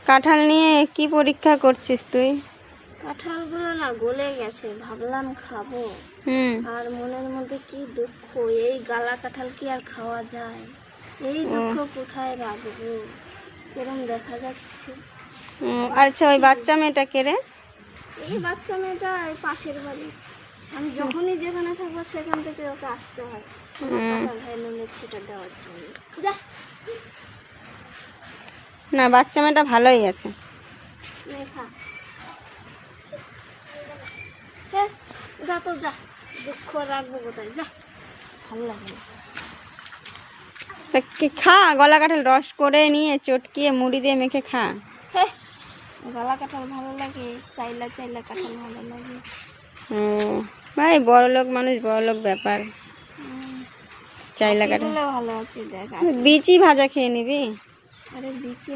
কাঁঠাল নিয়ে কি পরীক্ষা করছিস তুই? কাঁঠালগুলো না গলে গেছে, ভাবলাম খাবো। আর মনের মধ্যে কি দুঃখ, এই গালা কাঁঠাল কি আর খাওয়া যায়? এই দুঃখ কোথায় রাখবো, এরম দেখা যাচ্ছে। আচ্ছা, ওই বাচ্চা মেয়েটা কে রে? এই বাচ্চা মেয়েটা এই পাশের বাড়ি। আমি যখনই যেখানে থাকবো সেখান থেকে ওকে আসতে হয় কাঁঠাল ভাই নুনের ছিটা দেওয়ার জন্য। যা না, বাচ্চা মেয়েটা ভালোই আছে। খা, হ্যাঁ যা তো যা, দুঃখ রাখবো কোথায়, যা, ভালো লাগে না। তা খা, গলা কাঁঠাল রস করে নিয়ে চটকিয়ে মুড়ি দিয়ে মেখে খা। হ্যাঁ, গলা কাঁঠাল ভালো লাগে, চাইলা চাইলা কাঁঠাল ভালো লাগে। ভাই বড়লোক মানুষ, বড়লোক ব্যাপার। চাইলা কাঁঠাল ভালো আছে দেখ, বিচি ভাজা খেয়ে নিবি। আরে বিচি